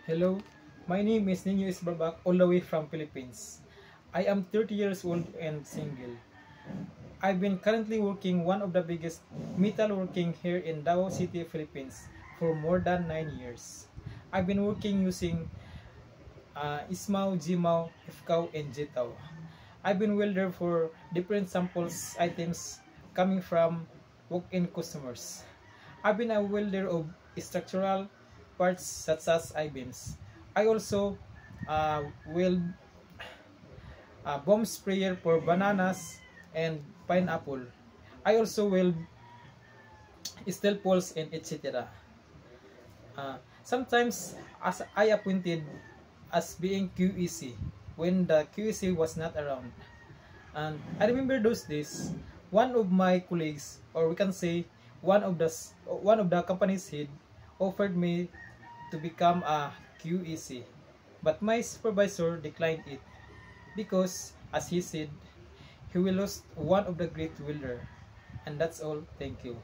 Hello, my name is Nino Isbarbak, all the way from Philippines. I am 30 years old and single. I've been currently working one of the biggest metalworking here in Davao City, Philippines for more than 9 years. I've been working using Ismao, Gmao, Ifkao, and Jitao. I've been welder for different samples items coming from walk-in customers. I've been a welder of structural parts such as I-beams. I also weld bomb sprayer for bananas and pineapple. I also weld steel poles and etc. Sometimes as I appointed as being QEC when the QEC was not around. And I remember those days, one of my colleagues, or we can say one of the company's head, offered me to become a QEC, but my supervisor declined it because, as he said, he will lose one of the great welder. And that's all. Thank you.